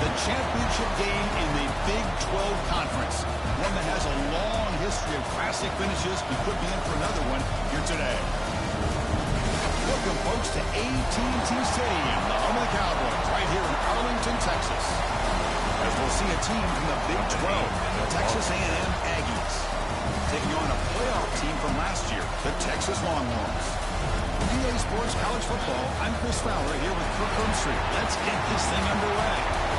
the championship game in the Big 12 Conference. One that has a long history of classic finishes and could be in for another one here today. Welcome, folks, to AT&T Stadium, the home of the Cowboys, right here in Arlington, Texas. As we'll see a team from the Big 12, the Texas A&M Aggies, taking on a playoff team from last year, the Texas Longhorns. EA Sports College Football, I'm Chris Fowler here with Kirk Herbstreit. Let's get this thing underway.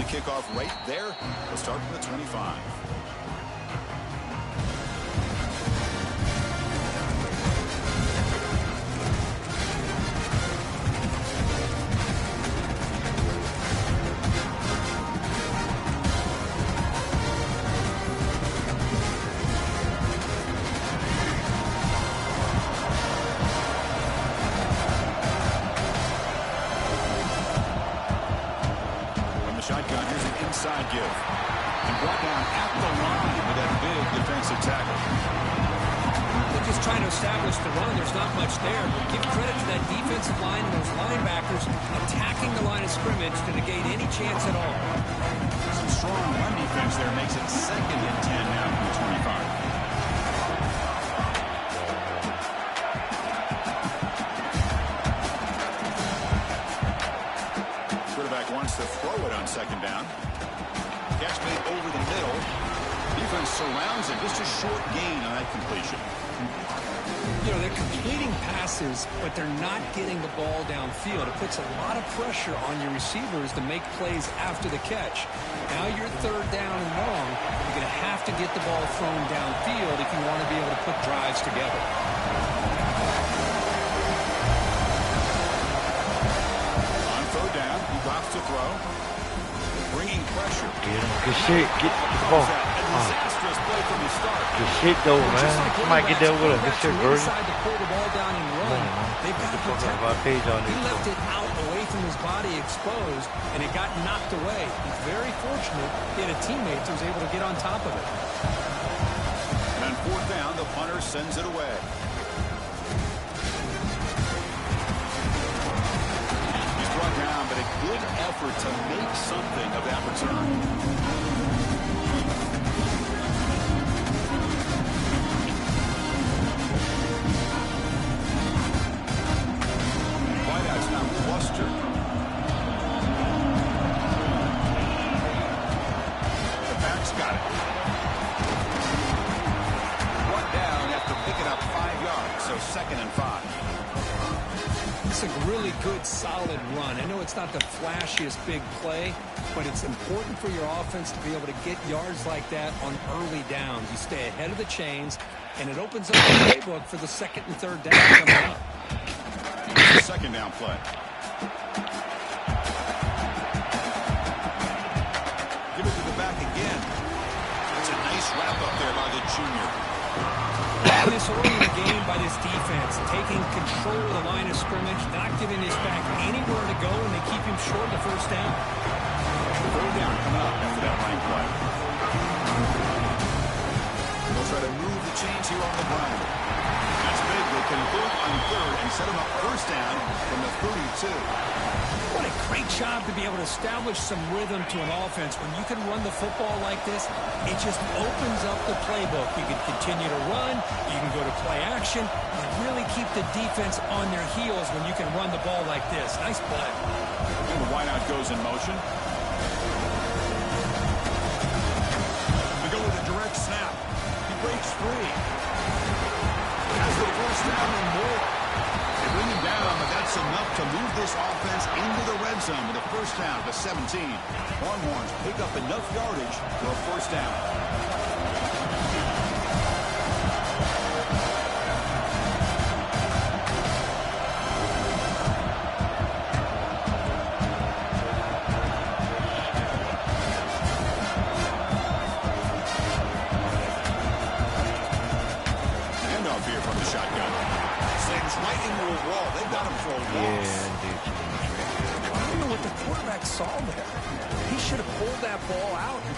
Kickoff right there. We'll start from the 25. Shotgun, here's an inside give. And brought down at the line with that big defensive tackle. They're just trying to establish the run. There's not much there. But give credit to that defensive line and those linebackers attacking the line of scrimmage to negate any chance at all. Some strong run defense there makes it 2nd and 10 now from the 25. Wants to throw it on 2nd down. Catch made over the middle. Defense surrounds it. Just a short gain on that completion. You know, they're completing passes, but they're not getting the ball downfield. It puts a lot of pressure on your receivers to make plays after the catch. Now you're 3rd down and long. You're going to have to get the ball thrown downfield if you want to be able to put drives together. To throw, bringing pressure. Good shit. Get the ball. Disastrous play from the start. Good shit, though, man. Somebody get there with him. Good shit, Birdie. To pull the ball down and run. They've got to protect it. He left it out away from his body exposed, and it got knocked away. He's very fortunate he had a teammate who was able to get on top of it. And on 4th down, the punter sends it away. Down, but a good effort to make something of that return. Wideout's now clustered. The back's got it. Brought down after picking up 5 yards, so 2nd and 5. It's a really good, solid run. I know it's not the flashiest big play, but it's important for your offense to be able to get yards like that on early downs. You stay ahead of the chains, and it opens up the playbook for the 2nd and 3rd down coming up. 2nd down play. Give it to the back again. It's a nice wrap up there by the junior. This early in the game by this defense, taking control of the line of scrimmage, not giving this back anywhere to go, and they keep him short of the 1st down. 3rd down coming up after that line play. They'll try to move the chains here on the ground. That's big. They convert on 3rd and set him up 1st down from the 32. What a great job to be able to establish some rhythm to an offense. When you can run the football like this, it just opens up the playbook. You can continue to run, you can go to play action, and really keep the defense on their heels when you can run the ball like this. Nice play. And the wideout goes in motion. We go with a direct snap. He breaks free. Has the 1st down and more. That's enough to move this offense into the red zone with a first down to 17. Longhorns pick up enough yardage for a first down.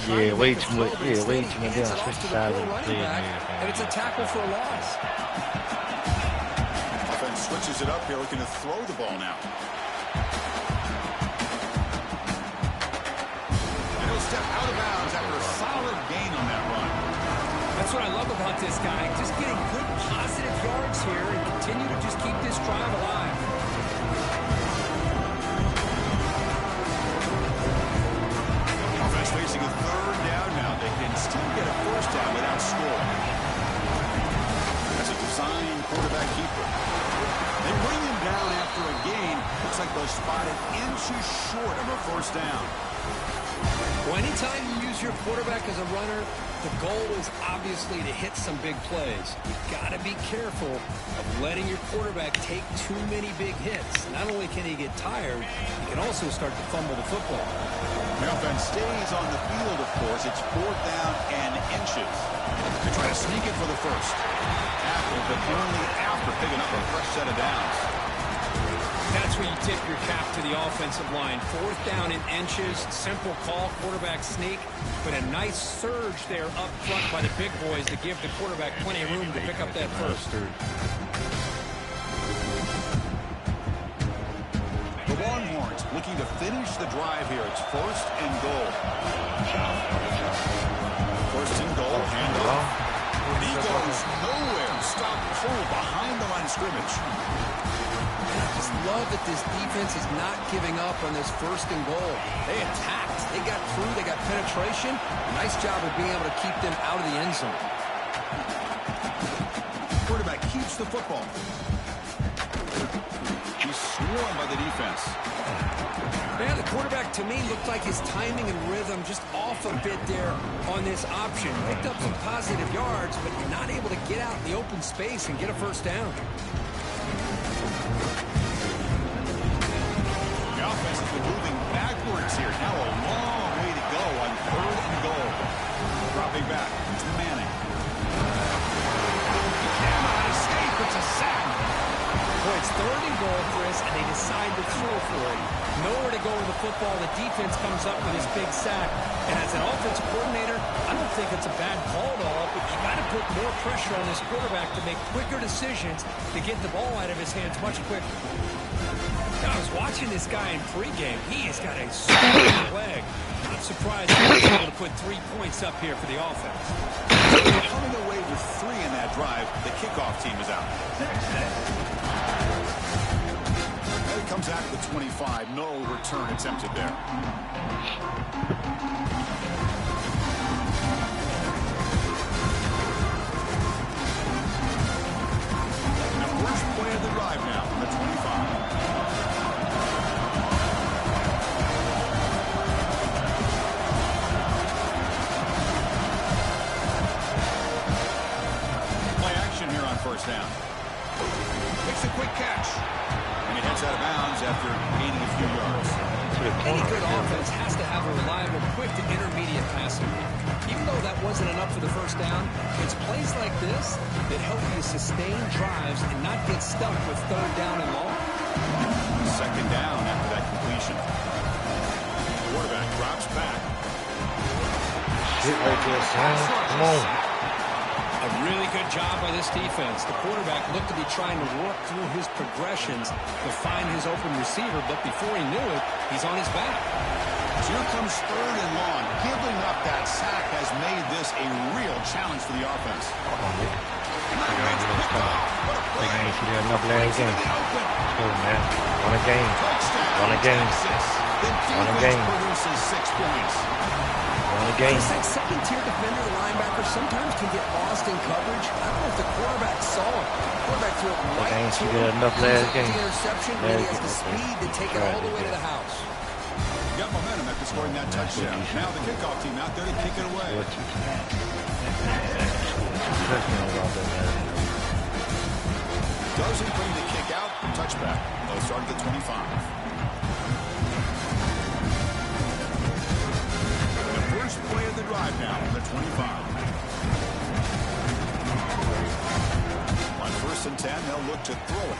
Yeah, way too much. Yeah, way too much. Yeah, switch sides of the play. And it's a tackle for a loss. Offense switches it up here, looking to throw the ball now. And he'll step out of bounds after a solid gain on that run. That's what I love about this guy. Just getting good positive yards here and continue to just keep this drive alive. Facing a third down now. They can still get a first down without scoring. That's a designed quarterback keeper. They bring him down after a gain. Looks like they'll spot it inches short of a first down. Well, anytime you use your quarterback as a runner, the goal is obviously to hit some big plays. You've got to be careful of letting your quarterback take too many big hits. Not only can he get tired, he can also start to fumble the football. The offense stays on the field, of course. It's fourth down and inches. They try to sneak it for the first. Tackle, but only after picking up a fresh set of downs. That's where you tip your cap to the offensive line. Fourth down in inches, simple call, quarterback sneak, but a nice surge there up front by the big boys to give the quarterback plenty of room to pick up that first. The Longhorns looking to finish the drive here. It's first and goal. First and goal, handoff. He goes nowhere. Stop cold behind the line of scrimmage. I just love that this defense is not giving up on this first and goal. They attacked. They got through. They got penetration. Nice job of being able to keep them out of the end zone. Quarterback keeps the football. He's swarmed by the defense. Man, the quarterback, to me, looked like his timing and rhythm just off a bit there on this option. Picked up some positive yards, but you're not able to get out in the open space and get a first down. The offense has been moving backwards here. Now a long way to go on third and goal. Dropping back to Manning. He cannot escape. It's a sack. Boy, it's third and goal, Chris, and they decide to throw for it. Nowhere to go with the football. The defense comes up with this big sack. And as an offensive coordinator, I don't think it's a bad call at all, but you got to put more pressure on this quarterback to make quicker decisions to get the ball out of his hands much quicker. I was watching this guy in pregame. He has got a strong leg. Not surprised he was able to put 3 points up here for the offense. Coming away with 3 in that drive, the kickoff team is out. It comes out of the 25. No return attempted there. And the first play of the drive now from the 25. First down. Makes a quick catch. And he heads out of bounds after gaining a few yards. Any good offense has to have a reliable, quick to intermediate passing. Even though that wasn't enough for the first down, it's plays like this that help you sustain drives and not get stuck with third down and long. Second down after that completion. Quarterback drops back. Hit right there, son. Come on. A really good job by this defense. The quarterback looked to be trying to work through his progressions to find his open receiver, but before he knew it, he's on his back. So here comes third and long. Giving up that sack has made this a real challenge for the offense. Big game for you. Enough last game. Go, man. Won a game. Won a game. Won a game. Produces 6 points. Won a game. That second-tier defender, the linebacker, sometimes can get lost lost in coverage. I don't know if the quarterback saw him. The quarterback threw it right to him. Enough last game. The interception, and he has the speed to take it all the way to the house. Got momentum after scoring that touchdown. Now the kickoff team out there to kick it away. Doesn't bring the kick out. Touchback. They'll start at the 25. The first play of the drive now on the 25. On 1st and 10, they'll look to throw it.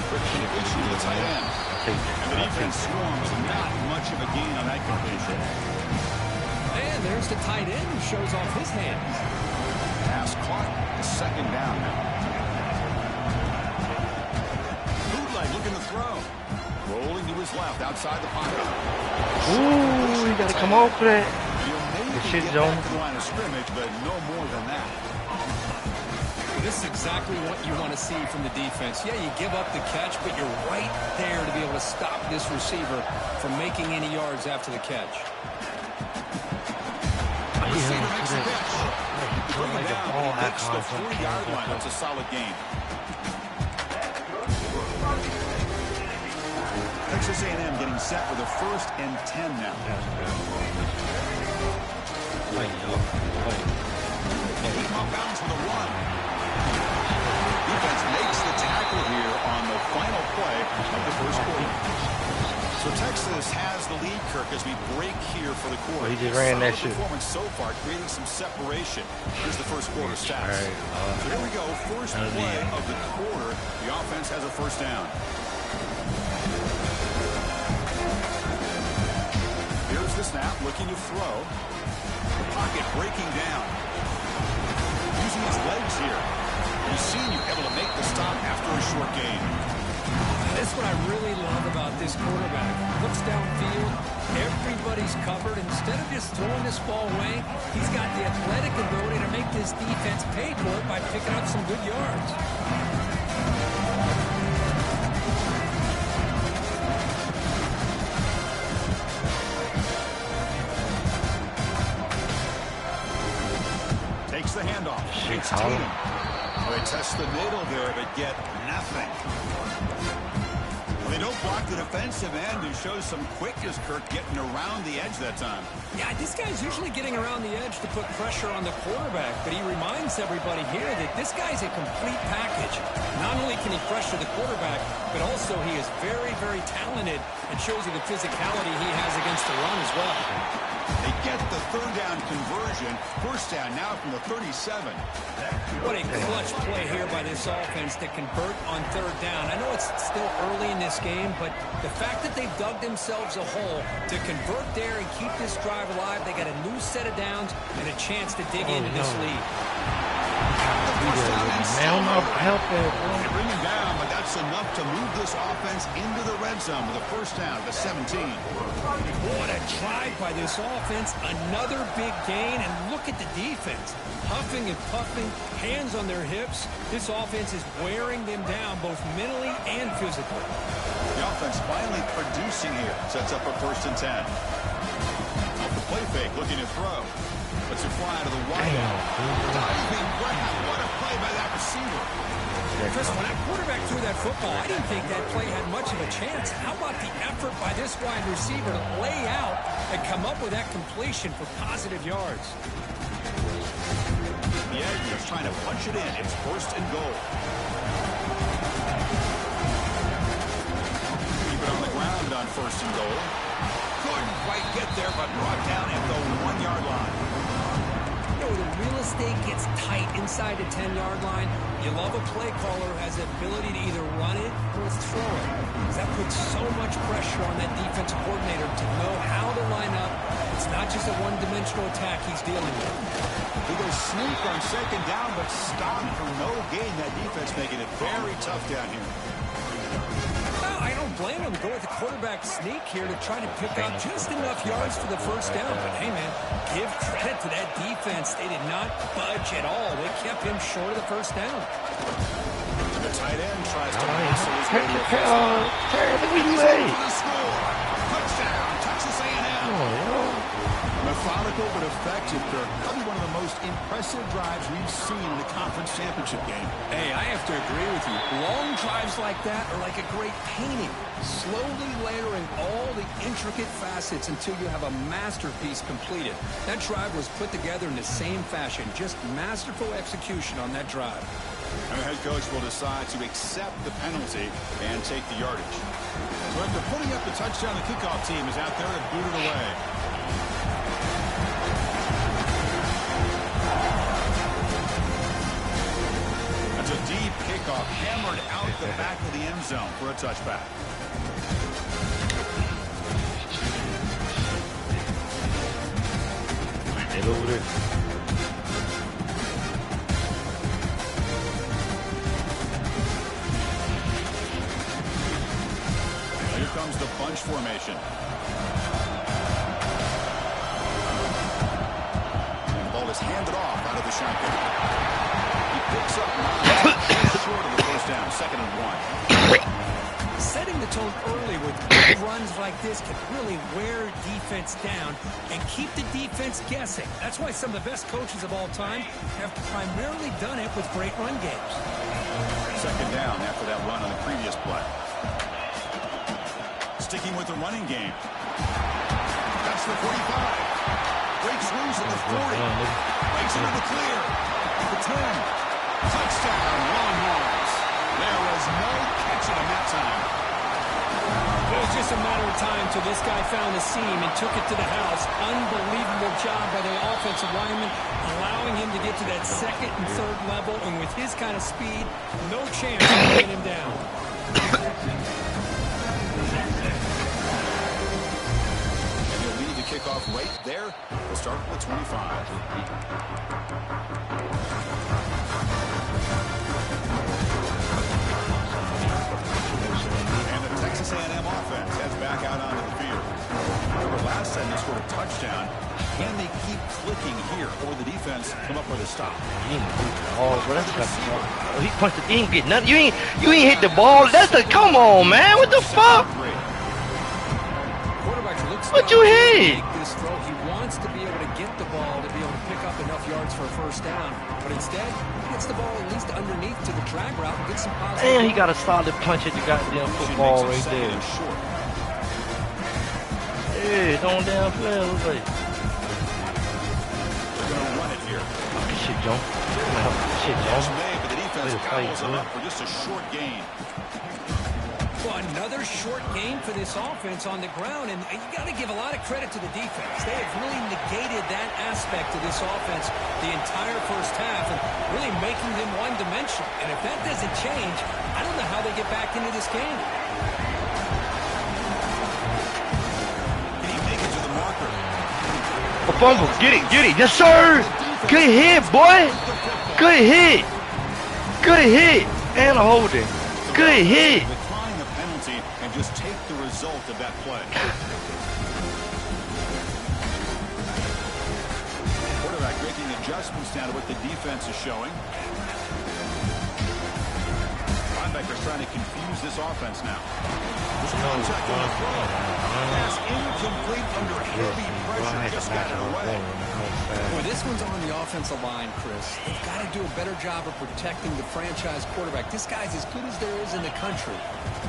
Quick completion to the tight end. And the defense swarms. Not much of a gain on that completion. And there's the tight end who shows off his hands. Pass caught. A 2nd down now. Bootleg looking to throw. Rolling to his left outside the pocket. Ooh, you got to come off that. The shit zone. To the line of scrimmage, but no more than that. This is exactly what you want to see from the defense. Yeah, you give up the catch, but you're right there to be able to stop this receiver from making any yards after the catch. Receiver makes a catch. Bring it down, but he makes the 40-yard line. That's a solid gain. Texas A&M getting set with a 1st and 10 now. Keep him off bounds with a run. Defense makes the tackle here on the final play of the first quarter. So Texas has the lead, Kirk, as we break here for the quarter. He just ran that shit. Performance so far, creating some separation. Here's the first quarter stats. So here we go, first play of the quarter. The offense has a 1st down. Here's the snap, looking to throw. The pocket breaking down. Using his legs here. He's seen you able to make the stop after a short gain. That's what I really love about this quarterback. Looks downfield, everybody's covered. Instead of just throwing this ball away, he's got the athletic ability to make this defense pay for it by picking up some good yards. Takes the handoff. It's Tatum. They test the middle there, but get nothing. They don't block the defensive end, who shows some quickness, Kirk, getting around the edge that time. Yeah, this guy's usually getting around the edge to put pressure on the quarterback, but he reminds everybody here that this guy's a complete package. Not only can he pressure the quarterback, but also he is very, very talented and shows you the physicality he has against the run as well. They get the 3rd down conversion. 1st down now from the 37. What a clutch play here by this offense to convert on 3rd down. I know it's still early in this game, but the fact that they've dug themselves a hole to convert there and keep this drive alive, they got a new set of downs and a chance to dig into this lead. They bring him down, but that's enough to move this offense into the red zone with a 1st down at the 17. What a drive by this offense. Another big gain, and look at the defense. Huffing and puffing, hands on their hips. This offense is wearing them down both mentally and physically. The offense finally producing here. Sets up a 1st and 10. Off the play fake, looking to throw. Lets it fly to the wide out. Diving grab. What a play by that receiver. Chris, when that quarterback threw that football, I didn't think that play had much of a chance. How about the effort by this wide receiver to lay out and come up with that completion for positive yards? Yeah, he's trying to punch it in. It's 1st and goal. Keep it on the ground on 1st and goal. Couldn't quite get there, but brought down at the 1-yard line. You know, the real estate gets tight inside the 10-yard line. You love a play caller who has the ability to either run it or throw it. That puts so much pressure on that defensive coordinator to know how to line up. It's not just a one-dimensional attack he's dealing with. He goes sneak on 2nd down, but stopped for no gain. That defense making it very tough down here. I don't blame him. Go with the quarterback sneak here to try to pick up just enough yards for the 1st down. But, hey, man, give credit to that defense. They did not budge at all. They kept him short of the 1st down. And the tight end tries to wrestle his way to the first down. Touchdown, Texas A&M. Methodical but effective, Kirk. Probably one of the most impressive impressive drives we've seen in the conference championship game. Hey, I have to agree with you. Long drives like that are like a great painting, slowly layering all the intricate facets until you have a masterpiece completed. That drive was put together in the same fashion, just masterful execution on that drive. And the head coach will decide to accept the penalty and take the yardage. So after putting up the touchdown, the kickoff team is out there to boot it away. That's a deep kickoff, hammered out the back of the end zone for a touchback. Get over there. Here comes the bunch formation. And the ball is handed off out of the shotgun. He picks up 9, short of the first down, 2nd and 1. Setting the tone early with big runs like this can really wear defense down and keep the defense guessing. That's why some of the best coaches of all time have primarily done it with great run games. 2nd down after that run on the previous play. Sticking with the running game. That's the 45. Breaks loose at the 40. Breaks into the clear. The 10. Touchdown, Longhorns. There was no catching him that time. It was just a matter of time till this guy found the seam and took it to the house. Unbelievable job by the offensive lineman, allowing him to get to that 2nd and 3rd level, and with his kind of speed, no chance of getting him down. Kickoff right there. We'll start with 25. And the Texas A&M offense heads back out onto the field. Remember last time they scored a touchdown. Can they keep clicking here, or the defense come up with a stop? Oh, bro, that's he punched it. He ain't get nothing. You ain't hit the ball. That's the come on, man. What the fuck? What you hit? This throw, he wants to be able to get the ball to be able to pick up enough yards for a first down, but instead he gets the ball at least underneath to the drag route and gets some positive. Damn, he got a solid punch at the goddamn football right there. Yeah, don't damn play. Looks like. They're gonna run it here. Oh, shit, Joe. Shit, Joe. But the defense gobbles him up for just a short gain. Well, another short game for this offense on the ground, and you got to give a lot of credit to the defense. They have really negated that aspect of this offense the entire first half and really making them one-dimensional. And if that doesn't change, I don't know how they get back into this game. Can he make it to the marker? A fumble. Get it. Yes, sir. Good hit, boy. Good hit. Good hit. And a holding. Good hit. And just take the result of that play. Quarterback making adjustments now to what the defense is showing. Linebackers trying to confuse this offense now. There's contact on the throw. Pass incomplete under heavy pressure. Just got it away. Boy, this one's on the offensive line, Chris. They've got to do a better job of protecting the franchise quarterback. This guy's as good as there is in the country,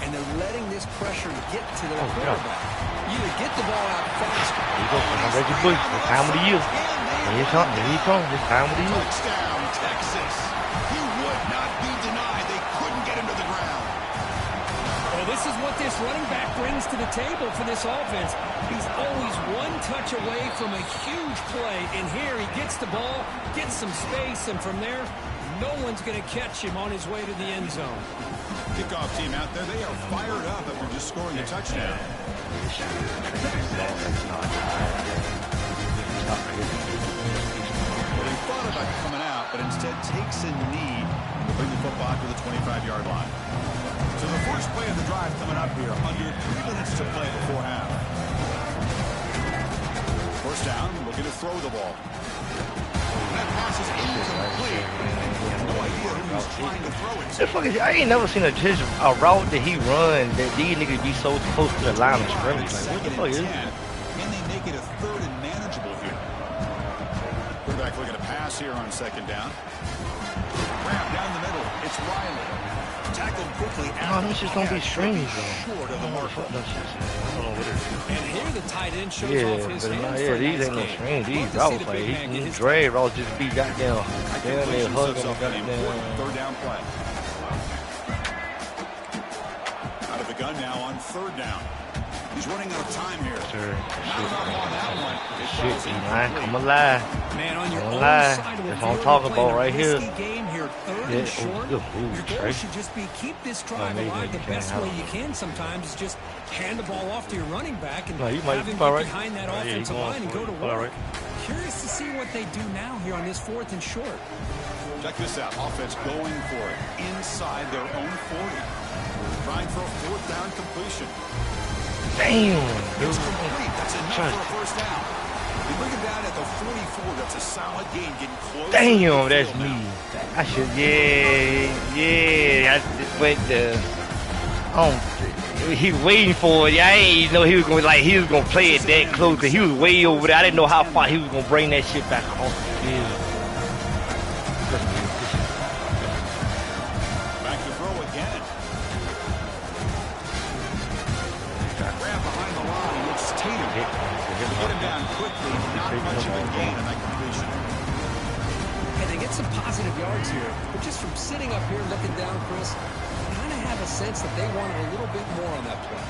and they're letting this pressure get to their quarterback. You either get the ball out faster. There you go. I'm ready to push. This time of the year. Here he comes. This time of the year. Touchdown, Texas. He would not be denied. They couldn't get him to the ground. Well, this is what this running back brings to the table for this offense. He's always one touch away from a huge play, and here he gets the ball, gets some space, and from there, no one's going to catch him on his way to the end zone. Kickoff team out there, they are fired up after just scoring a touchdown. Well, he thought about coming out, but instead takes a knee to bring the football to the 25-yard line. So the first play of the drive coming up here, under 3 minutes to play before half. First down, looking to throw the ball. That pass is incomplete. No idea who he's trying to throw it to. I ain't never seen a route that he run that these niggas be so close to the line of scrimmage. Like, what the fuck is it? Can they make it a 3rd and manageable here? Quarterback looking to pass pass here on second down. Grab down the middle. It's Riley. Tackled quickly. No, them shit's gonna be strings though. Short of the marker. I don't know what it is. And here the tight end shows Yeah, off his but hands not, for yeah, a these nice ain't no game. strings. Love These to see routes the like big man get he his drag routes just be goddamn down there hugging An goddamn. important third down play. Out of the gun now on third down. He's running out of time here. Sure. Not enough on that one. It falls Shit, incomplete. man. I'm alive. Man, on your I'm own alive. side of the That's what I'm field, talking you're playing about right a here. risky game here, third Yeah, and short. ooh, Your goal Trey. should just be keep this drive maybe alive. you The can best have way it. you can sometimes is just hand the ball off to your running back and No, you might have him be all get right. behind that Yeah, you offensive going line and for go it. to All work. right. Curious to see what they do now here on this fourth and short. Check this out. Offense going for it inside their own 40. Trying for a fourth down completion. Damn, It's dude. complete. That's enough for a first down. They bring him down at the 44. That's a solid gain. Getting close. Damn, that's me. I should, yeah. I just went the. He was waiting for it. I ain't even know he was gonna play it that close. Cause he was way over there. I didn't know how far he was gonna bring that shit back off the field. Back to throw again. Grab behind the line. It's Tatum. Get him down quickly. Not much of a gain on that completion. And they get some positive yards here, but just from sitting up here looking down, Chris, I kind of have a sense that they wanted a little bit more on that play.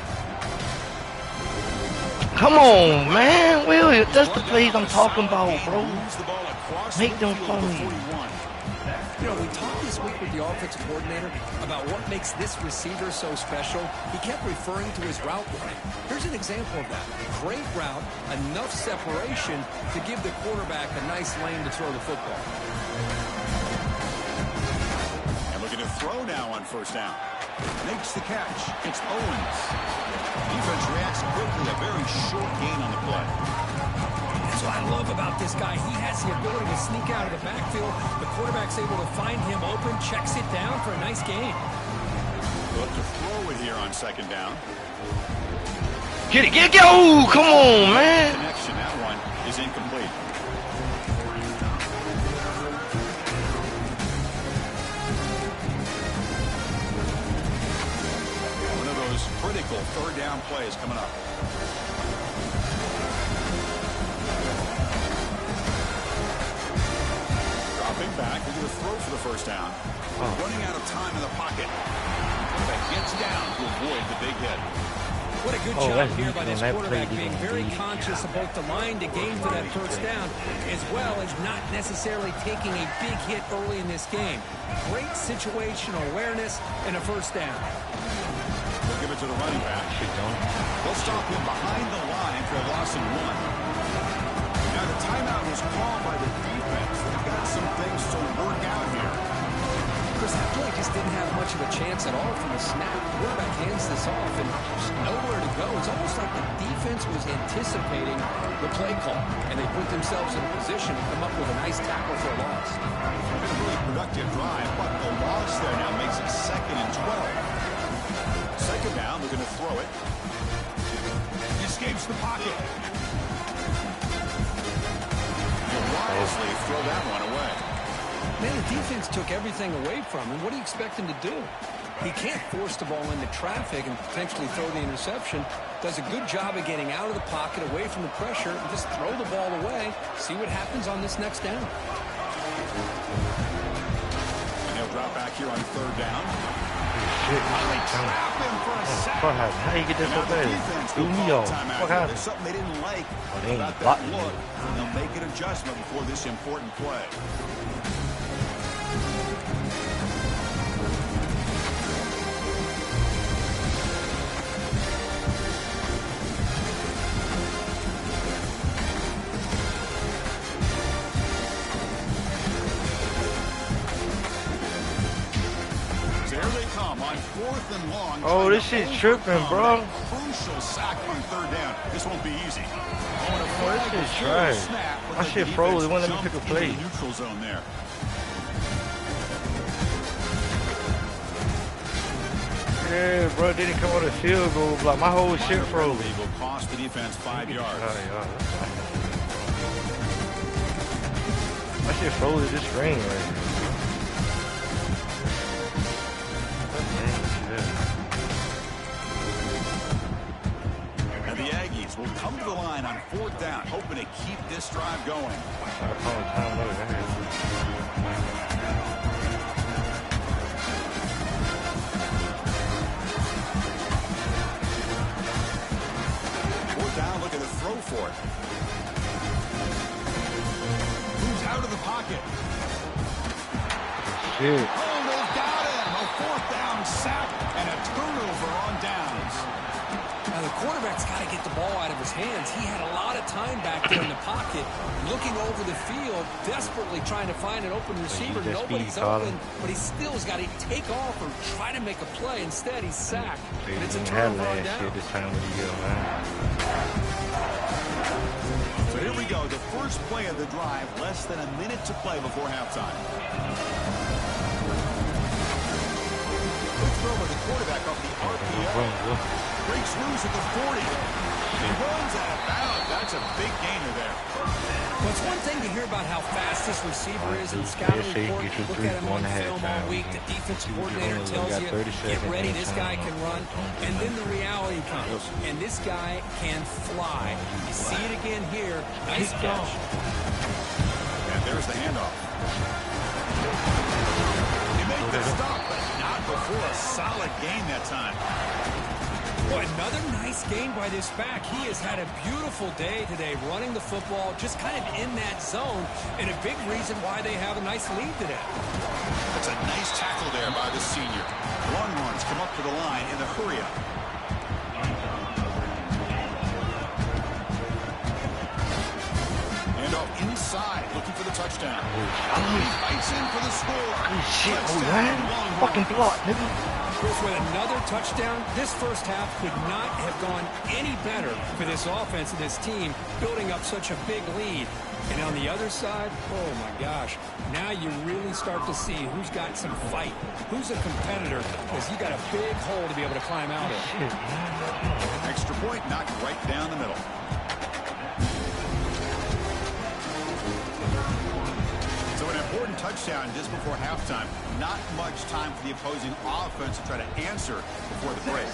Come on, man. Will, that's the plays I'm talking about, bro. Make them for me. You know, we talked this week with the offensive coordinator about what makes this receiver so special. He kept referring to his route running. Here's an example of that. Great route, enough separation to give the quarterback a nice lane to throw the football. And looking to throw now on first down. Makes the catch. It's Owens. Defense reacts quickly. A very short gain on the play. That's what I love about this guy. He has the ability to sneak out of the backfield. The quarterback's able to find him open, checks it down for a nice gain. Look to throw it here on second down. Get it. Oh, come on, man. Connection. That one is incomplete. One of those critical third down plays coming up. Dropping back, we're going to throw for the first down. Running out of time in the pocket. That gets down to avoid the big hit. What a good job here by this quarterback, being very conscious of both the line to gain for that first down, as well as not necessarily taking a big hit early in this game. Great situational awareness and a first down. They'll give it to the running back. They'll stop him behind the line for a loss of 1. Now the timeout was called by the defense. They've got some things to work out here. Chris, that play just didn't have much of a chance at all from the snap. The quarterback hands this off and there's nowhere to go. It's almost like the defense was anticipating the play call, and they put themselves in a position to come up with a nice tackle for a loss. Been a really productive drive, but the loss there now makes it 2nd and 12. Second down, they're going to throw it. Escapes the pocket. He'll wisely throw that one away. Man, the defense took everything away from him. What do you expect him to do? He can't force the ball into traffic and potentially throw the interception. Does a good job of getting out of the pocket, away from the pressure, and just throw the ball away. See what happens on this next down. And he'll drop back here on third down. Shit. Trap him for a sack. What happened? How you get that so fast? Do me off. What There's happened? something they didn't like they ain't about that blocking look. me. And they'll make an adjustment before this important play. On 4th and long. Oh, this shit tripping, bro. Crucial sack on third down. This won't be easy. Oh, this shit's trash. My shit froze. It wouldn't let me pick a play. Neutral zone there. Yeah, bro, didn't come on the field goal block. My whole shit froze. Will cost the defense 5 yards. My shit froze at this screen right here. And the Aggies will come to the line on 4th down, hoping to keep this drive going. Down, looking to throw for it. Moves out of the pocket. Shit. Oh, they've got him. A 4th down sack and a turnover on downs. Now, the quarterback's got to get the ball out of his hands. He had a lot of time back there in the pocket, looking over the field, desperately trying to find an open receiver. Nobody's open, but he still's got to take off or try to make a play. Instead, he's sacked. And it's a turnover on down. This time with you, man. So here we go, the first play of the drive, less than a minute to play before halftime. Good throw by the quarterback off the RPO. Breaks loose at the 40. He runs out of bounds. That's a big gainer there. Well, it's one thing to hear about how fast this receiver is in scouting report. Look at him on film all week. The defense coordinator tells you, get ready, this guy can run. And then the reality comes. And this guy can fly. You see it again here. Nice catch. And there's the handoff. He made the stop, but not before a solid gain that time. Well, another nice gain by this back. He has had a beautiful day today running the football, just kind of in that zone, and a big reason why they have a nice lead today. That's a nice tackle there by the senior. Longhorns come up to the line in the hurry-up. Handoff inside, looking for the touchdown. He fights in for the score. Shit, man. Fucking block, nigga. With another touchdown, this first half could not have gone any better for this offense and this team, building up such a big lead. And on the other side, oh my gosh, now you really start to see who's got some fight, who's a competitor, because you got a big hole to be able to climb out of. Extra point knocked right down the middle. So an important touchdown just before halftime. Not much time for the opposing offense to try to answer before the break.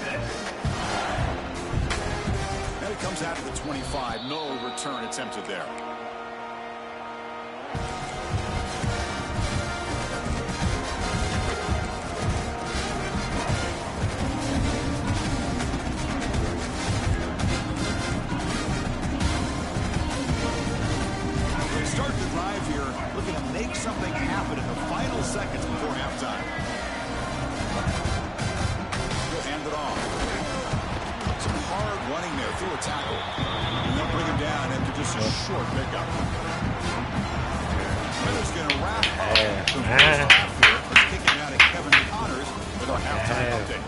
And it comes out of the 25. No return attempted there. Start the drive here, looking to make something happen in the final seconds before halftime. He'll hand it off. Some hard running there through a tackle. And they'll bring him down after just a short pickup. Miller's going to wrap up the first half here. Let's kick it out of Kevin Connors with our halftime update.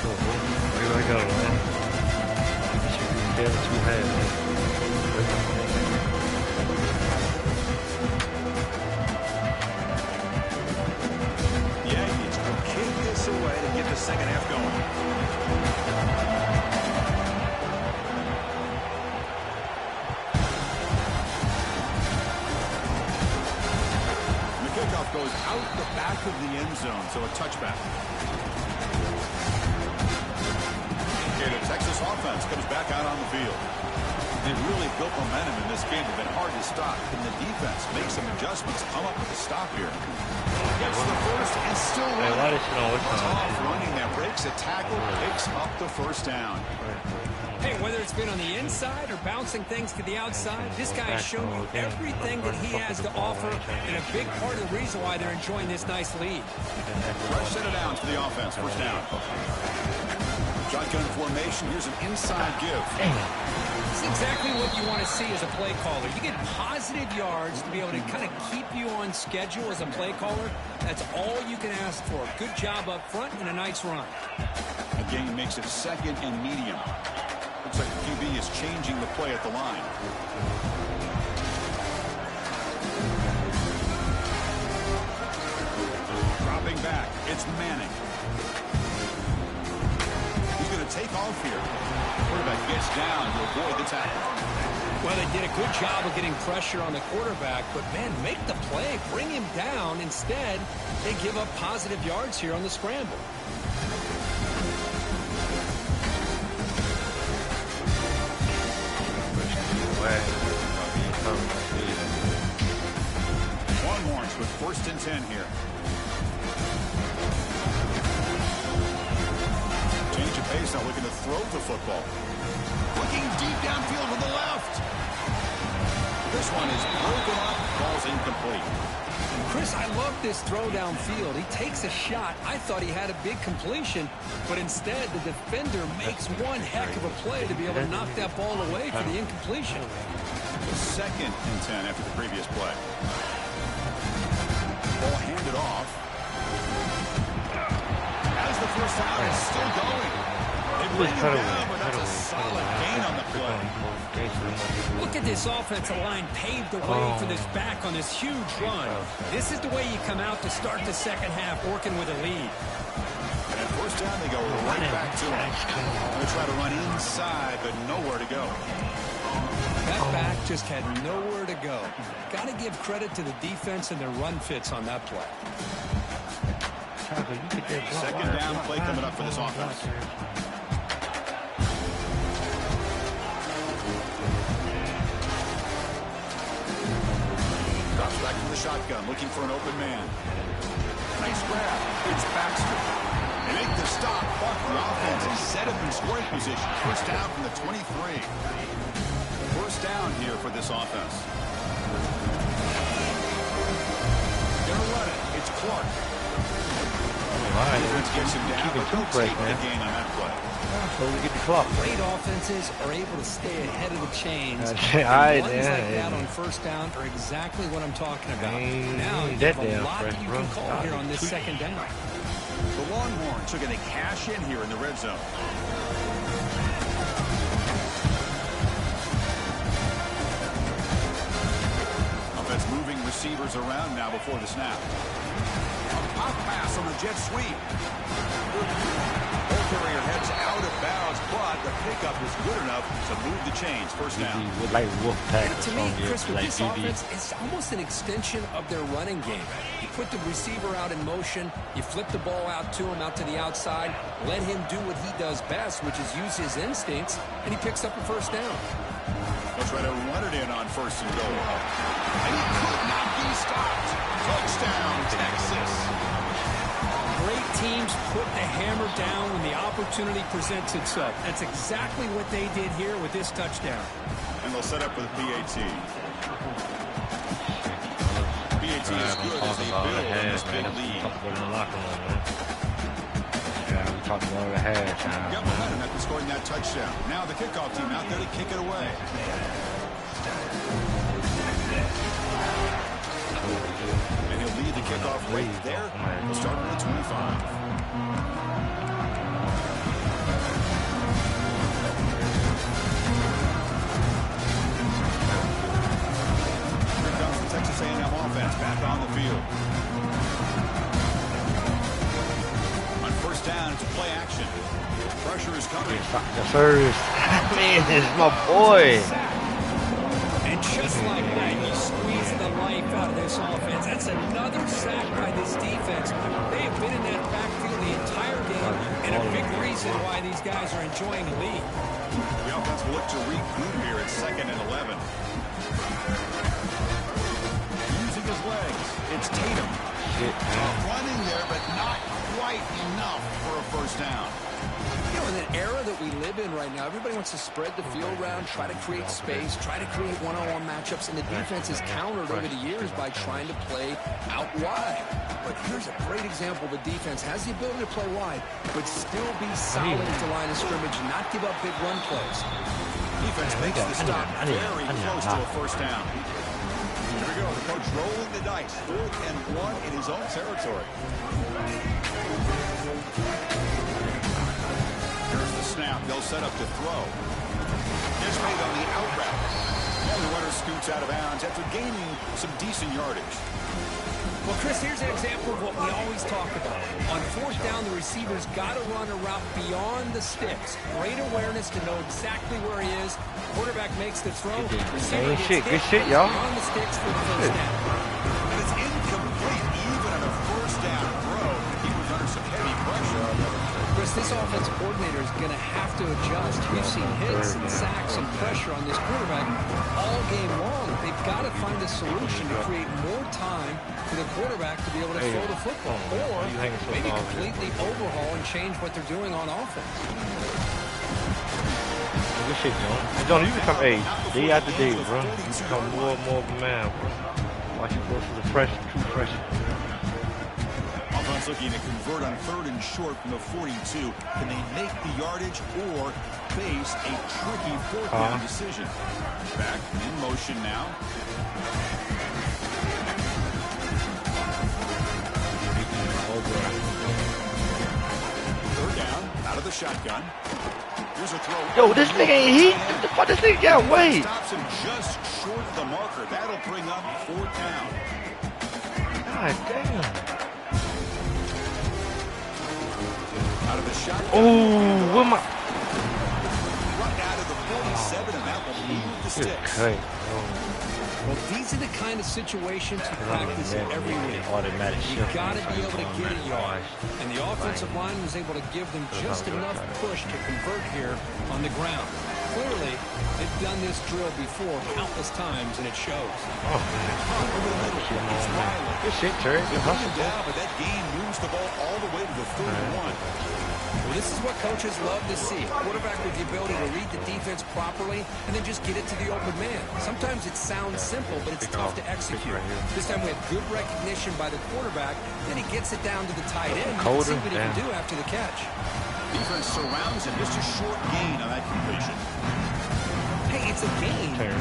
Where do I go, man? Should be too high. Away to get the second half going. And the kickoff goes out the back of the end zone, so a touchback. Okay, the Texas offense comes back out on the field. They really built momentum in this game. It's been hard to stop. Can the defense make some adjustments, come up with a stop here? Gets the first and still running. Tough running that breaks a tackle, picks up the first down. Hey, whether it's been on the inside or bouncing things to the outside, this guy has shown you everything that he has to offer, and a big part of the reason why they're enjoying this nice lead. Fresh set of downs for the offense. First down. Shotgun formation. Here's an inside give. This is exactly what you want to see as a play caller. You get positive yards to be able to kind of keep you on schedule as a play caller. That's all you can ask for. Good job up front and a nice run. Again, makes it second and medium. Looks like the QB is changing the play at the line. Dropping back. It's Manning. He's going to take off here. Quarterback gets down to avoid the tackle. Well, they did a good job of getting pressure on the quarterback, but, man, make the play, bring him down. Instead, they give up positive yards here on the scramble. Longhorns with 1st and 10 here. Change of pace, now looking to throw the football. Looking deep downfield to the left. This one is broken up, ball's incomplete. Chris, I love this throw downfield. He takes a shot. I thought he had a big completion, but instead the defender makes one heck of a play to be able to knock that ball away for the incompletion. 2nd and 10 after the previous play. Ball handed off. As the first down is still going. They bring him down, but that's a solid gain on the play. Look at this offensive line paved the way for this back on this huge run. This is the way you come out to start the second half working with a lead. And at first down, they go right back to him. They'll try to run inside, but nowhere to go. That back just had nowhere to go. Got to give credit to the defense and their run fits on that play. 2nd down play coming up for this offense. Drops back from the shotgun, looking for an open man. Nice grab. It's Baxter. They make the stop, but the offense is set up in scoring position. First down from the 23. First down here for this offense. Gonna run it. It's Clark. Defense gets him down, but they'll take the gain on that play. So we get the clock. Great offenses are able to stay ahead of the chains. Ones Yeah, like that on first down are exactly what I'm talking about. Now you have a lot that you can call here on this 2nd down. The Longhorns are going to cash in here in the red zone. Offense moving receivers around now before the snap. Pop pass on the jet sweep. Ball carrier heads out of bounds, but the pickup is good enough to move the chains. First down. To me, Chris, with this offense, it's almost an extension of their running game. You put the receiver out in motion, you flip the ball out to him, out to the outside, let him do what he does best, which is use his instincts, and he picks up a first down. They'll try to run it in on 1st and goal. And he could not be stopped. Touchdown, Texas. Great teams put the hammer down when the opportunity presents itself. That's exactly what they did here with this touchdown. And they'll set up with a PAT. PAT is good as they build on this big lead. Yeah, we talked about the half. Got momentum after scoring that touchdown. Now the kickoff team out there to kick it away. And he'll lead the kickoff right there. He'll start with the 25. Here comes the Texas A&M offense back on the field. On first down, it's play action. Pressure is coming. The first. Man, this is my boy. And just like that, you squeeze the life out of this offense. That's another sack by this defense. They have been in that backfield the entire game, and a big reason why these guys are enjoying the lead. The offense will look to regroup here at 2nd and 11. Using his legs, it's Tatum. Running there, but not quite enough for a first down. You know, in an era that we live in right now, everybody wants to spread the field around, try to create space, try to create one-on-one matchups, and the defense is countered over the years by trying to play out wide. But here's a great example. The defense has the ability to play wide, but still be solid at the line of scrimmage and not give up big run plays. Defense makes the stop very close to a first down. Here we go. The coach rolling the dice. 4th and 1 in his own territory. Here's the snap. They'll set up to throw. It's made on the out route. And the runner scoots out of bounds after gaining some decent yardage. Well, Chris, here's an example of what we always talk about. On fourth down, the receiver's got to run a route beyond the sticks. Great awareness to know exactly where he is. Quarterback makes the throw. Receiver gets hit. Good shit, y'all. On the sticks for the first down. And it's incomplete even on a first down throw. He was under some heavy pressure. Chris, this offensive coordinator is going to have to adjust. We've seen hits and sacks and pressure on this quarterback all game long. They've got to find a solution to create more time for the quarterback to be able to throw the football. Or maybe completely overhaul and change what they're doing on offense. Good shit, John. John, you become day after day, bro. You become more and more of a man, bro. Watch you go through the pressure, true pressure. Offense looking to convert on 3rd and short from the 42. Can they make the yardage or face a tricky 4th down decision? Back in motion now. 3rd down, out of the shotgun. Here's a throw. Yo, this nigga ain't heat. What the fuck? This nigga got weight. Stops him just short of the marker. That'll bring up 4th down. God damn. Out of the shotgun. Oh, where my... Right out of the 47, and that will move the sticks. Okay. Well, these are the kind of situations you practice every week. You've got to be able to get a yard. And the offensive line was able to give them just enough push to convert here on the ground. Clearly, they've done this drill before countless times, and it shows. Oh, good shit, Terry. Good hustle. But that gain moves the ball all the way to the 31. Well, this is what coaches love to see. A quarterback with the ability to read the defense properly and then just get it to the open man. Sometimes it sounds simple, but it's tough to execute. This time we have good recognition by the quarterback. Then he gets it down to the tight end. And see what he can do after the catch. Defense surrounds him. Just a short gain on that completion. Hey, it's a gain. You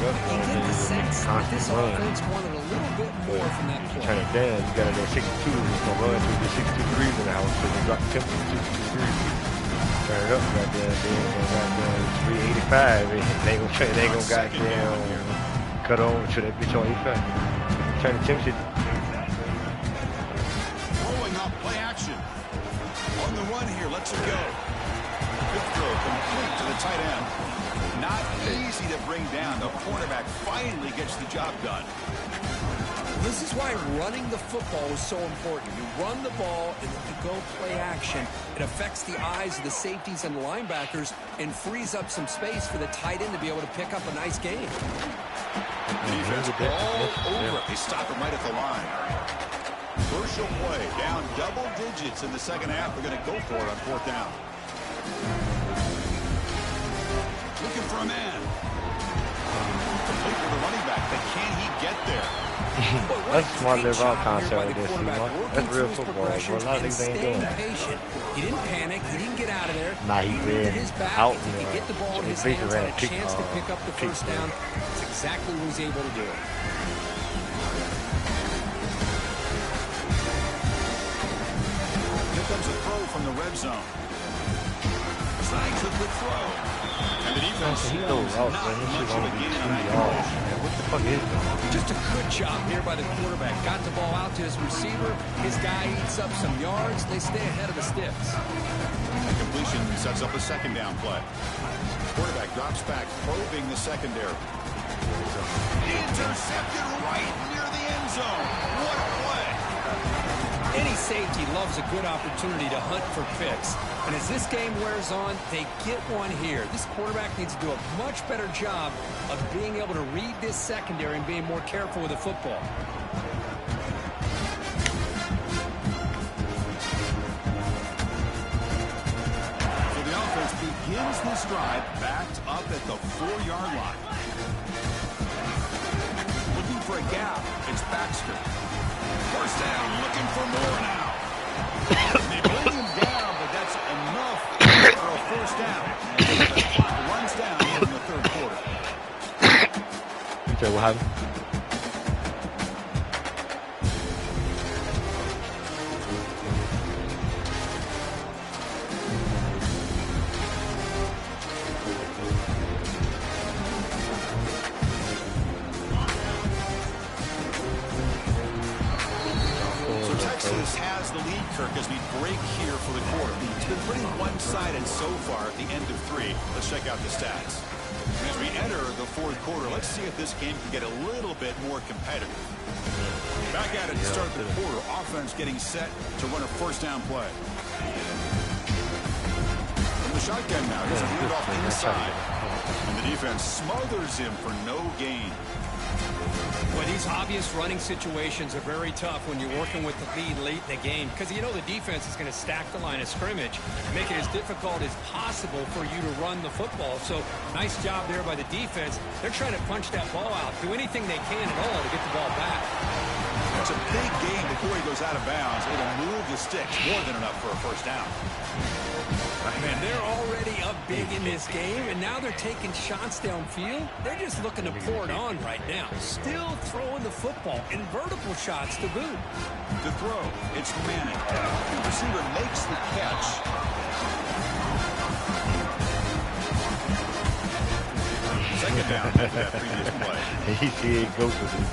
get the sense that this offense wanted a little bit more from that play. Turn it down. You got it at 62. It's going to run through the 62 degrees in the house. So you drop the temperature to 62 degrees. Turn it up right there. Then 385. They ain't gonna goddamn cut on to that bitch on 85. Turn the temperature. Rolling out play action. On the run here. Let's it go. Good throw. Complete to the tight end. Not easy to bring down. The cornerback finally gets the job done. This is why running the football is so important. You run the ball and then you go play action. It affects the eyes of the safeties and linebackers and frees up some space for the tight end to be able to pick up a nice game. Defense all over. They stop him right at the line. Crucial play. Down double digits in the second half. They're going to go for it on 4th down. Looking for a man. Complete with the running back, but can he get there? That's smart little route concept with this. That's real football. Bro. A lot of these ain't doing that. He didn't panic. He didn't get out of there. Nah, he ran out. If he get the ball in his hands, had a chance to pick up the first down. That's exactly what he's able to do. Here comes a throw from the red zone. Signs of the throw. And the defense knows not much of a gain on that conversion. What the fuck is that? Just a good job here by the quarterback. Got the ball out to his receiver. His guy eats up some yards. They stay ahead of the sticks. The completion sets up a 2nd down play. Quarterback drops back, probing the secondary. Intercepted right near the end zone. What a play. Any safety loves a good opportunity to hunt for picks. And as this game wears on, they get one here. This quarterback needs to do a much better job of being able to read this secondary and being more careful with the football. So the offense begins this drive backed up at the 4-yard line. Looking for a gap. It's Baxter. First down, looking for more now. They bring him down, but that's enough for a first down. And the clock runs down in the 3rd quarter. Okay, what happened? Texas has the lead, Kirk, as we break here for the quarter. It's been pretty one-sided so far at the end of 3. Let's check out the stats. As we enter the fourth quarter, let's see if this game can get a little bit more competitive. Back at it to start the quarter. Offense getting set to run a first down play. From the shotgun now, he's a handoff inside. And the defense smothers him for no gain. Well, these obvious running situations are very tough when you're working with the lead late in the game because you know the defense is going to stack the line of scrimmage, make it as difficult as possible for you to run the football. So nice job there by the defense. They're trying to punch that ball out, do anything they can at all to get the ball back. It's a big game before he goes out of bounds. It'll move the sticks more than enough for a first down. Man, they're already up big in this game, and now they're taking shots downfield. They're just looking to pour it on right now. Still throwing the football and vertical shots to boot. To throw, it's Manning. The receiver makes the catch. Second down after that previous play. He goes with it.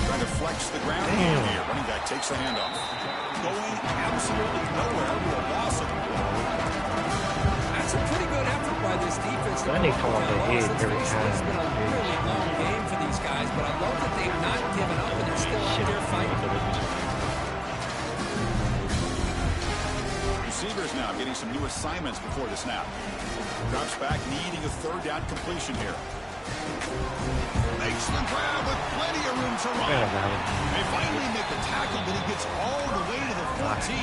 Trying to flex the ground here. Running back takes the handoff. Going absolutely nowhere to a loss of the ball. That's a pretty good effort by this defense. I need to come on the head every time. It's been a really long game for these guys, but I love that they've not given up and they're still out there fighting. Receivers now getting some new assignments before the snap. Drops back, needing a third down completion here. Makes the grab with plenty of room to run. They finally make the tackle, but he gets all the way to the 14.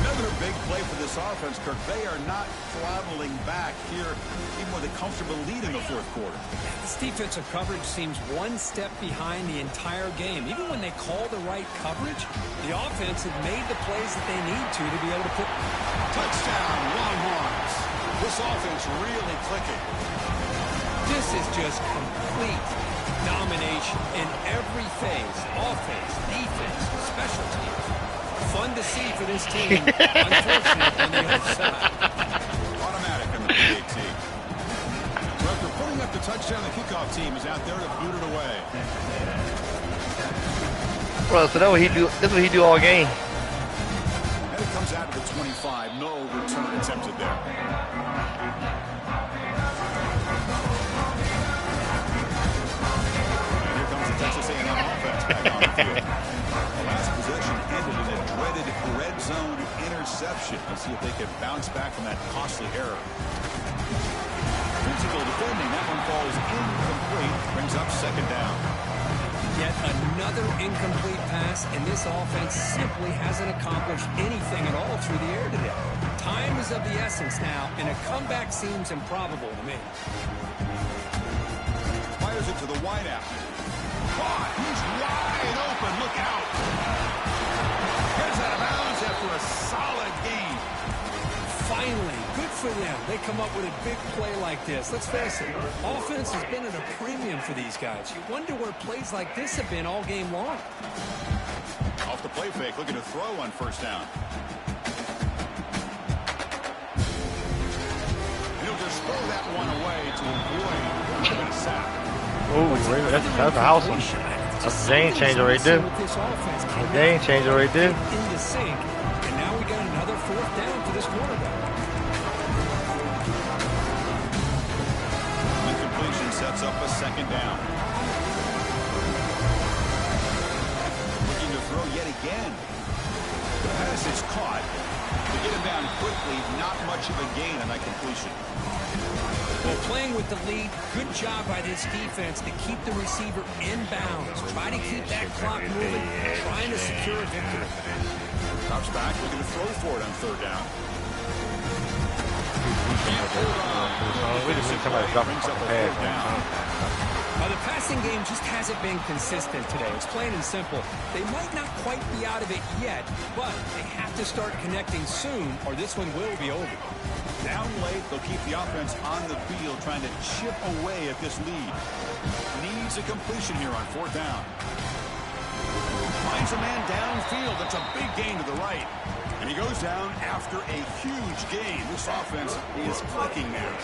Another big play for this offense, Kirk. They are not throttling back here, even with a comfortable lead in the fourth quarter. This defensive coverage seems one step behind the entire game. Even when they call the right coverage, the offense have made the plays that they need to be able to put. Touchdown, Longhorns. This offense really clicking. This is just complete domination in every phase. Offense, defense, special teams. Fun to see for this team. Unfortunate on the other side. Automatic on the PAT. So after putting up the touchdown, the kickoff team is out there to boot it away. Bro, so that's what he do. That's what he do all game. And it comes out to the 25. No return attempted there. Texas A&M offense back on the field. The last possession ended in a dreaded red zone interception. Let's see if they can bounce back from that costly error. Physical defending. That one falls incomplete. Brings up second down. Yet another incomplete pass, and this offense simply hasn't accomplished anything at all through the air today. Time is of the essence now, and a comeback seems improbable to me. Fires it to the wideout. Caught. He's wide open. Look out. Here's out of bounds after a solid game. Finally, good for them. They come up with a big play like this. Let's face it, offense has been at a premium for these guys. You wonder where plays like this have been all game long. Off the play fake, looking to throw on first down. He'll just throw that one away to avoid a sack. Oh, that's a house one. That's a game changer right there. A game changer right there. Into sync, and now we got another fourth down for this quarterback. Incompletion sets up a second down. Looking to throw yet again. The pass is caught. To get him down quickly, not much of a gain on that completion. Well, playing with the lead, good job by this defense to keep the receiver in bounds. Try to keep that clock moving, trying to secure a victory. Drops back, looking to throw for it on third down. Somebody dropped the pass. The passing game just hasn't been consistent today. It's plain and simple. They might not quite be out of it yet, but they have to start connecting soon, or this one will be over. Down late, they'll keep the offense on the field, trying to chip away at this lead. Needs a completion here on fourth down. Finds a man downfield. That's a big gain to the right. And he goes down after a huge gain. This offense is clicking there.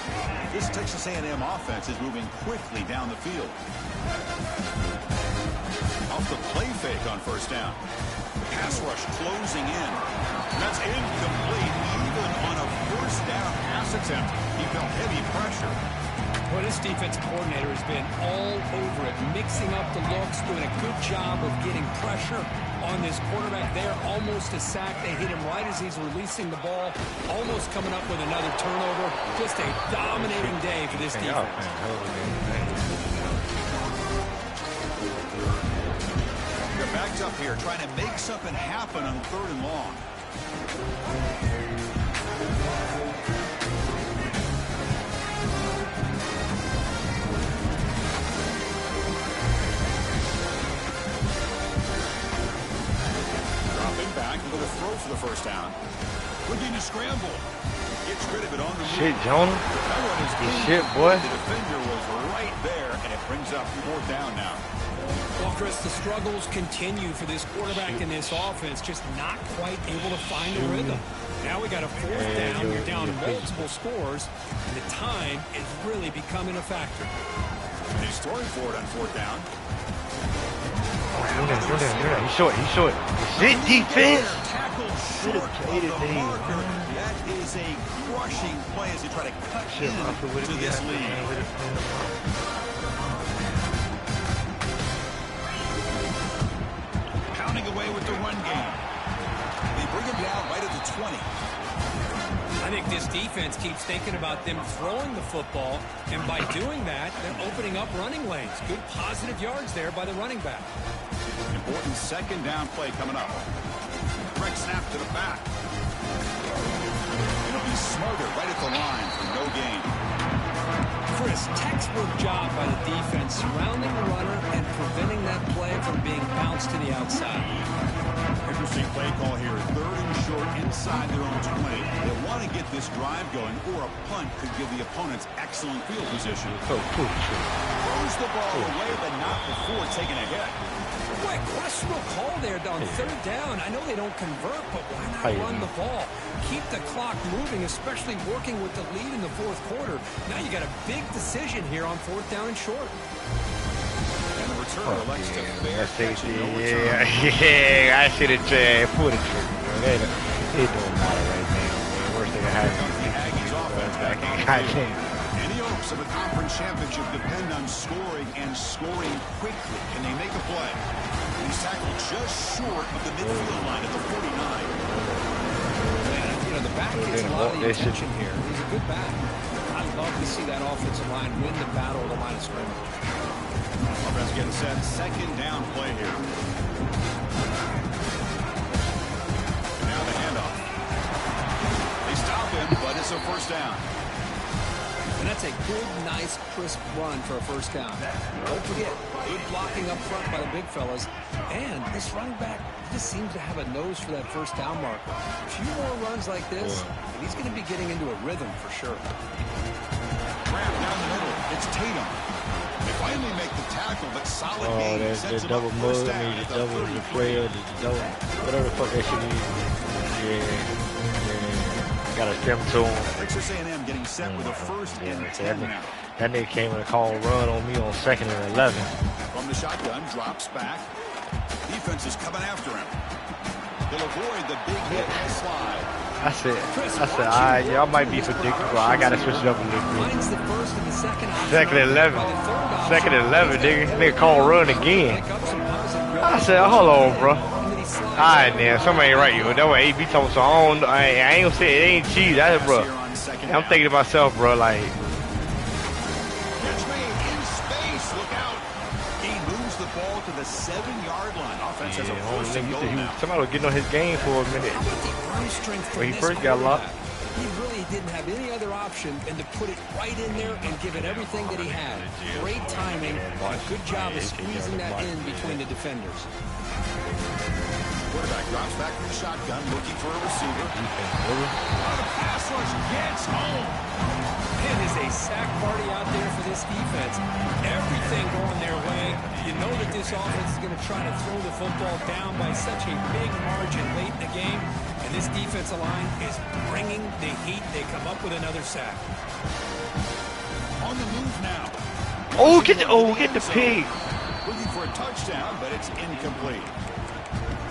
This Texas A&M offense is moving quickly down the field. Off off the play fake on first down. Pass rush closing in. That's incomplete. Even on a first down pass attempt, he felt heavy pressure. Well, this defense coordinator has been all over it, mixing up the looks, doing a good job of getting pressure on this quarterback there. Almost a sack. They hit him right as he's releasing the ball, almost coming up with another turnover. Just a dominating day for this defense. They're backed up here, trying to make something happen on 3rd and long. With a throw for the first down. Looking to scramble. Gets rid of it on the move. Shit, Jonah. That one is shit, boy. The defender was right there, and it brings up 4th down now. Well, Chris, the struggles continue for this quarterback in this offense, just not quite able to find a rhythm. Now we got a 4th down. You're down multiple scores, and the time is really becoming a factor. And he's throwing for it on 4th down. He's short. Shit, defense. Tackle short of the marker. That is a crushing play as they try to cut into this lead. Pounding away with the run game. They bring him down right at the 20. I think this defense keeps thinking about them throwing the football, and by doing that, they're opening up running lanes. Good positive yards there by the running back. Important 2nd down play coming up. Direct snap to the back. It'll be smothered right at the line for no gain. Chris, textbook job by the defense surrounding the runner and preventing that play from being bounced to the outside. Interesting play call here. 3rd and short inside their own 20. They want to get this drive going, or a punt could give the opponents excellent field position. Throws the ball away, but not before taking a hit. Boy, questionable call there on 3rd down. I know they don't convert, but why not run the ball? Keep the clock moving, especially working with the lead in the 4th quarter. Now you got a big decision here on 4th down and short. And the return elects to fair catch and no return. I should have pulled the trigger. It don't matter right now. Worst thing that happened. The Aggies offense back in. Any hopes of a conference championship depend on scoring and scoring quickly. Can they make a play? He's tackled just short of the midfield line at the 49. Man, you know, the back gets a lot of the attention here. He's a good back. I'd love to see that offensive line win the battle of the line of scrimmage. Offense getting set. 2nd down play here. And now the handoff. They stop him, but it's a 1st down. And that's a good, nice, crisp run for a 1st down. Don't forget, good blocking up front by the big fellas. And this running back just seems to have a nose for that 1st down marker. A few more runs like this, and he's going to be getting into a rhythm for sure. Grab down the middle. It's Tatum. They finally make the tackle, but solid game. There's the double move, the double the player, the double, whatever the fuck that shit is. Yeah. Got a stem to him. Texas A&M getting set with a 1st and 10 now. That nigga came in a call run on me on 2nd and 11. From the shotgun, drops back. Defense is coming after him. They'll avoid the big hit and slide. I said, y'all might be predictable. I gotta switch it up a little bit. Finds the 1st and the 2nd. 2nd and 11. 2nd and 11, nigga call run again. I said, hold on, bro. Alright, man, something ain't right, yo. That what AB told me, so I ain't gonna say it ain't cheese. I said, bro, I'm thinking to myself, bro, like. Catch made in space. Look out. He moves the ball to the 7-yard line. Offense has a 1st and goal now. Somebody was getting on his game for a minute. When he first got locked. He really didn't have any other option than to put it right in there and give it everything that he had. Great timing, and a good job of squeezing that in between the defenders. Quarterback drops back from the shotgun, looking for a receiver. The pass rush gets home. It is a sack party out there for this defense. Everything going their way. You know that this offense is going to try to throw the football down by such a big margin late in the game. And this defensive line is bringing the heat. They come up with another sack. On the move now. Get the pig. looking for a touchdown, but it's incomplete.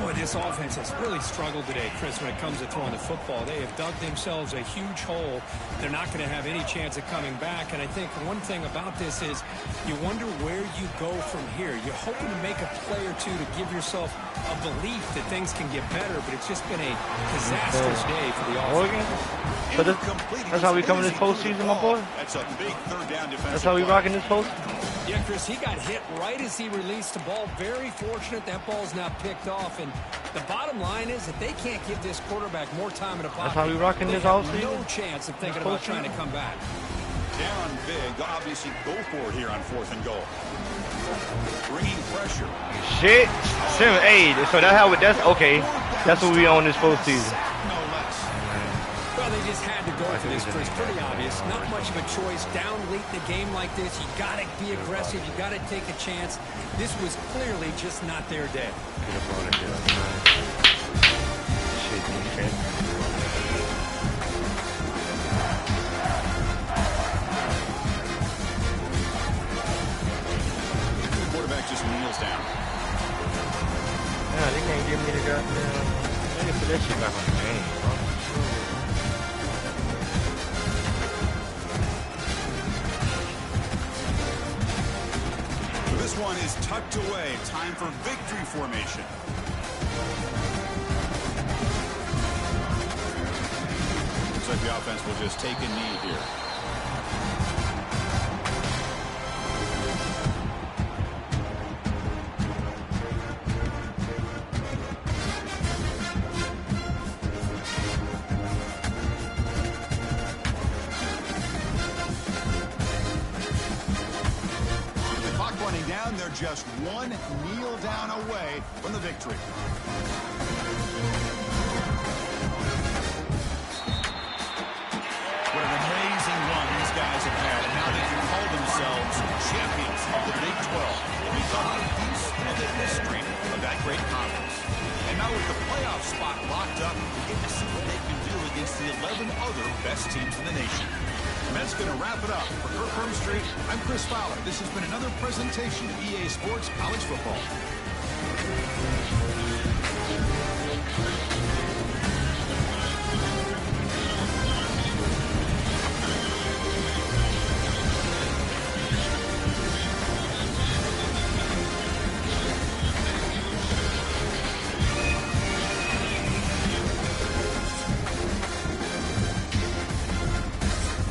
Boy, this offense has really struggled today, Chris, when it comes to throwing the football. They have dug themselves a huge hole. They're not going to have any chance of coming back. And I think one thing about this is you wonder where you go from here. You're hoping to make a play or two to give yourself a belief that things can get better, but it's just been a disastrous day for the offense. But that's how we come in this postseason, my boy? That's a big third down defensive That's how we rocking this post? Yeah, Chris, he got hit right as he released the ball. Very fortunate that ball's now picked off. And the bottom line is that they can't give this quarterback more time in the pocket. That's how we rocking this offseason? No chance of thinking about trying to come back. Down big. They'll obviously go for it here on 4th and goal. Bringing pressure. Shit. 7-8. So that's okay. That's what we on this postseason. No less. Well, they just had to go for this, Chris. Pretty obvious. Not much of a choice. Down late in the game like this, you got to be aggressive. You got to take a chance. This was clearly just not their day. Shit, defense. The quarterback just kneels down. Nah, they can't give me the goddamn. They can put that shit back on the game, bro. This one is tucked away. Time for victory formation. Looks like the offense will just take a knee here. They're just one kneel down away from the victory. What an amazing run these guys have had, and now they can call themselves champions of the Big 12. It becomes a piece of the history of that great conference. And now with the playoff spot locked up, we get to see what they can do against the 11 other best teams in the nation. And that's going to wrap it up. For Kirk Street, I'm Chris Fowler. This has been another presentation of EA Sports College Football.